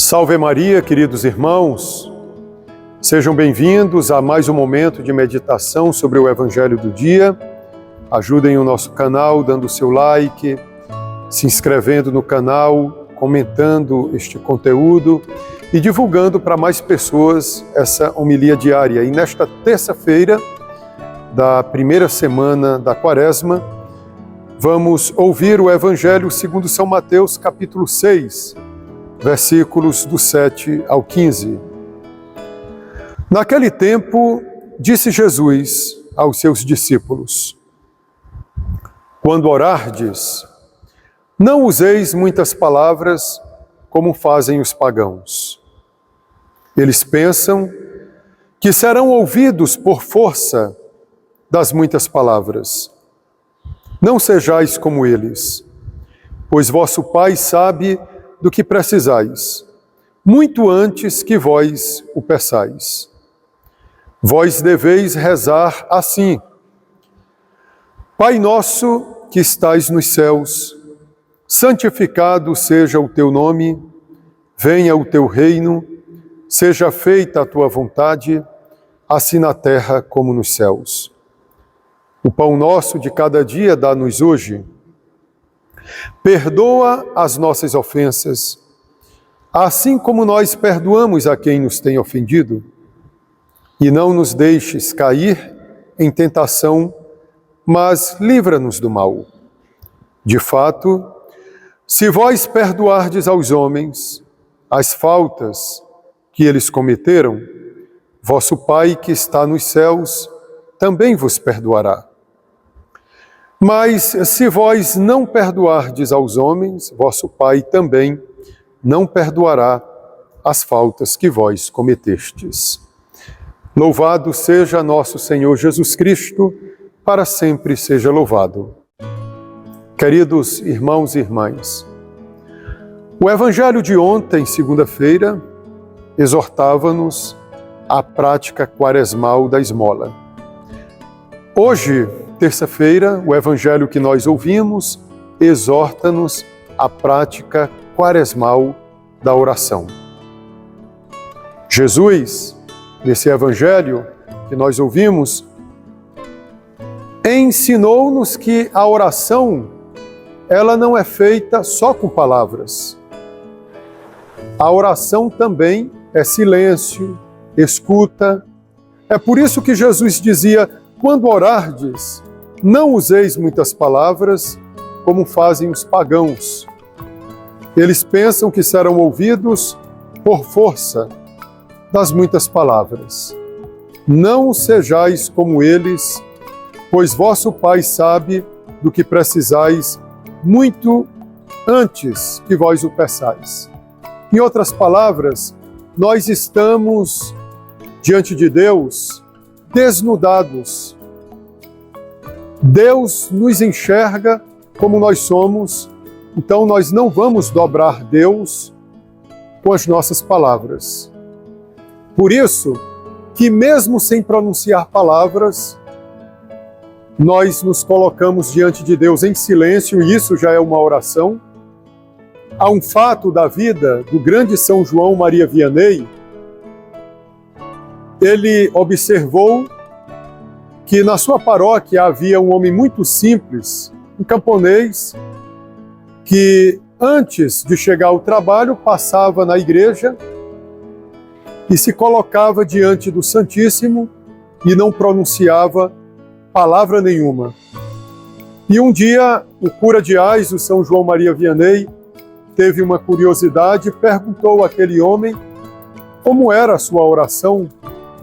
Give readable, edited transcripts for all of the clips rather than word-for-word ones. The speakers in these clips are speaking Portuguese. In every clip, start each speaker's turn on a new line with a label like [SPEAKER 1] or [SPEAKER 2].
[SPEAKER 1] Salve Maria, queridos irmãos, sejam bem-vindos a mais um momento de meditação sobre o Evangelho do dia. Ajudem o nosso canal dando o seu like, se inscrevendo no canal, comentando este conteúdo e divulgando para mais pessoas essa homilia diária. E nesta terça-feira da primeira semana da Quaresma, vamos ouvir o Evangelho segundo São Mateus, capítulo 6, versículos do 7 ao 15. Naquele tempo, disse Jesus aos seus discípulos: quando orardes, não useis muitas palavras como fazem os pagãos. Eles pensam que serão ouvidos por força das muitas palavras. Não sejais como eles, pois vosso Pai sabe do que precisais, muito antes que vós o peçais. Vós deveis rezar assim: Pai nosso que estais nos céus, santificado seja o teu nome, venha o teu reino, seja feita a tua vontade, assim na terra como nos céus. O pão nosso de cada dia dá-nos hoje. Perdoa as nossas ofensas, assim como nós perdoamos a quem nos tem ofendido. E não nos deixes cair em tentação, mas livra-nos do mal. De fato, se vós perdoardes aos homens as faltas que eles cometeram, vosso Pai que está nos céus também vos perdoará. Mas se vós não perdoardes aos homens, vosso Pai também não perdoará as faltas que vós cometestes. Louvado seja nosso Senhor Jesus Cristo, para sempre seja louvado. Queridos irmãos e irmãs, o Evangelho de ontem, segunda-feira, exortava-nos à prática quaresmal da esmola. Hoje, terça-feira, o Evangelho que nós ouvimos exorta-nos à prática quaresmal da oração. Jesus, nesse Evangelho que nós ouvimos, ensinou-nos que a oração, ela não é feita só com palavras. A oração também é silêncio, escuta. É por isso que Jesus dizia: quando orardes, não useis muitas palavras, como fazem os pagãos. Eles pensam que serão ouvidos por força das muitas palavras. Não sejais como eles, pois vosso Pai sabe do que precisais muito antes que vós o peçais. Em outras palavras, nós estamos diante de Deus desnudados. Deus nos enxerga como nós somos, então nós não vamos dobrar Deus com as nossas palavras. Por isso que mesmo sem pronunciar palavras, nós nos colocamos diante de Deus em silêncio, e isso já é uma oração. Há um fato da vida do grande São João Maria Vianney. Ele observou que na sua paróquia havia um homem muito simples, um camponês, que antes de chegar ao trabalho passava na igreja e se colocava diante do Santíssimo e não pronunciava palavra nenhuma. E um dia o cura de Ais, o São João Maria Vianney, teve uma curiosidade e perguntou àquele homem como era a sua oração,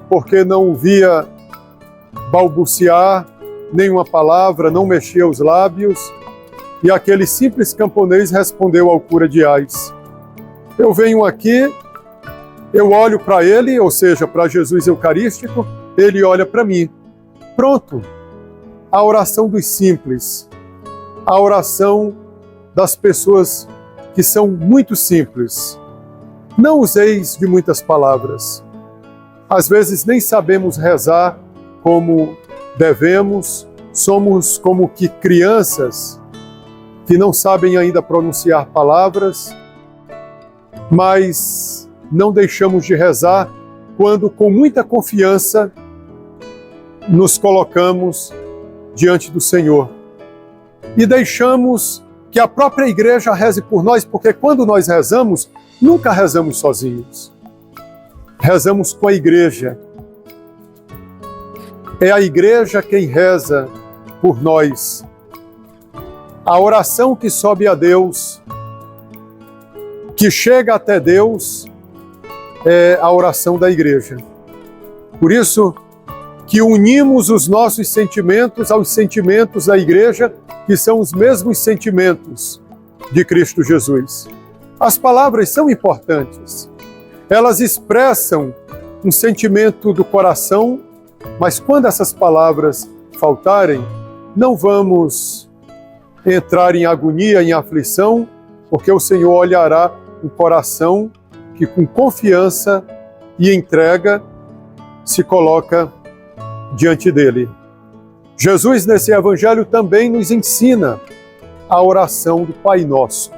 [SPEAKER 1] porque não o via balbuciar nenhuma palavra, não mexia os lábios. E aquele simples camponês respondeu ao cura de Ais: eu venho aqui, eu olho para ele, ou seja, para Jesus Eucarístico, ele olha para mim. Pronto, a oração dos simples, a oração das pessoas que são muito simples. Não useis de muitas palavras. Às vezes nem sabemos rezar como devemos, somos como que crianças que não sabem ainda pronunciar palavras, mas não deixamos de rezar quando, com muita confiança, nos colocamos diante do Senhor e deixamos que a própria igreja reze por nós, porque quando nós rezamos, nunca rezamos sozinhos. Rezamos com a igreja. É a igreja quem reza por nós. A oração que sobe a Deus, que chega até Deus, é a oração da igreja. Por isso que unimos os nossos sentimentos aos sentimentos da igreja, que são os mesmos sentimentos de Cristo Jesus. As palavras são importantes. Elas expressam um sentimento do coração, mas quando essas palavras faltarem, não vamos entrar em agonia, em aflição, porque o Senhor olhará um coração que com confiança e entrega se coloca diante dele. Jesus, nesse evangelho, também nos ensina a oração do Pai Nosso.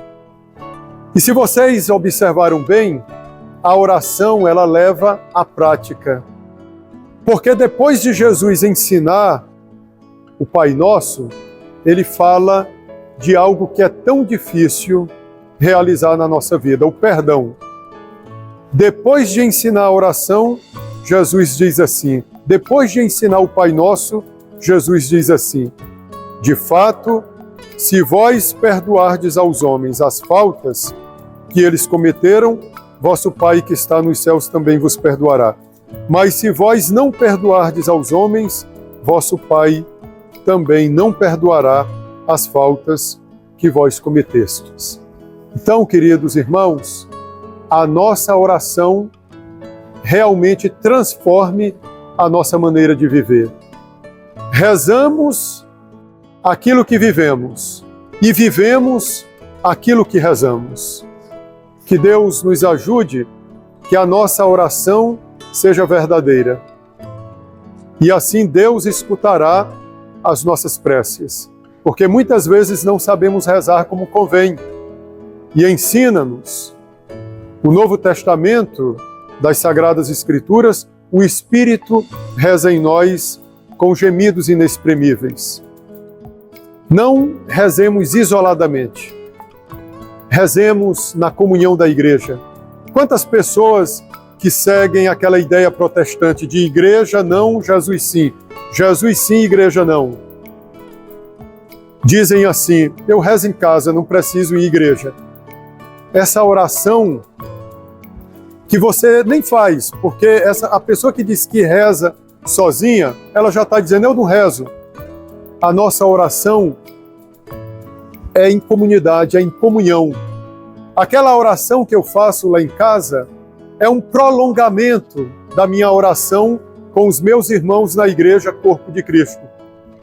[SPEAKER 1] E se vocês observaram bem, a oração ela leva à prática. Porque depois de Jesus ensinar o Pai Nosso, ele fala de algo que é tão difícil realizar na nossa vida, o perdão. Depois de ensinar a oração, Jesus diz assim, depois de ensinar o Pai Nosso, Jesus diz assim, de fato, se vós perdoardes aos homens as faltas que eles cometeram, vosso Pai que está nos céus também vos perdoará. Mas se vós não perdoardes aos homens, vosso Pai também não perdoará as faltas que vós cometestes. Então, queridos irmãos, a nossa oração realmente transforme a nossa maneira de viver. Rezamos aquilo que vivemos e vivemos aquilo que rezamos. Que Deus nos ajude, que a nossa oração seja verdadeira. E assim Deus escutará as nossas preces, porque muitas vezes não sabemos rezar como convém. E ensina-nos o Novo Testamento das Sagradas Escrituras, o Espírito reza em nós com gemidos inexprimíveis. Não rezemos isoladamente. Rezemos na comunhão da igreja. Quantas pessoas que seguem aquela ideia protestante de igreja não, Jesus sim, igreja não. Dizem assim, eu rezo em casa, não preciso ir à igreja. Essa oração que você nem faz, porque a pessoa que diz que reza sozinha, ela já está dizendo, eu não rezo. A nossa oração é em comunidade, é em comunhão. Aquela oração que eu faço lá em casa é um prolongamento da minha oração com os meus irmãos na igreja, corpo de Cristo.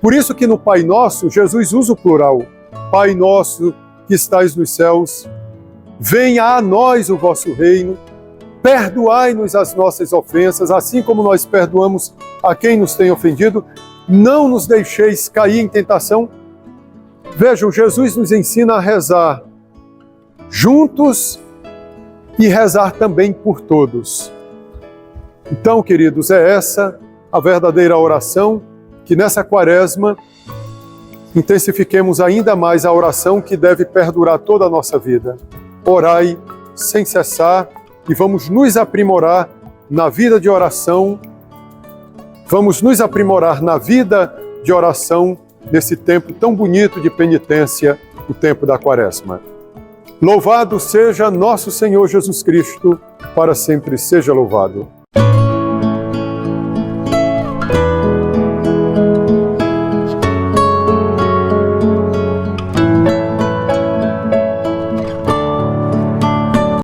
[SPEAKER 1] Por isso que no Pai Nosso, Jesus usa o plural. Pai Nosso que estais nos céus, venha a nós o vosso reino, perdoai-nos as nossas ofensas, assim como nós perdoamos a quem nos tem ofendido, não nos deixeis cair em tentação. Vejam, Jesus nos ensina a rezar juntos e rezar também por todos. Então, queridos, é essa a verdadeira oração, que nessa quaresma intensifiquemos ainda mais a oração que deve perdurar toda a nossa vida. Orai sem cessar e vamos nos aprimorar na vida de oração, vamos nos aprimorar na vida de oração nesse tempo tão bonito de penitência, o tempo da quaresma. Louvado seja nosso Senhor Jesus Cristo, para sempre seja louvado.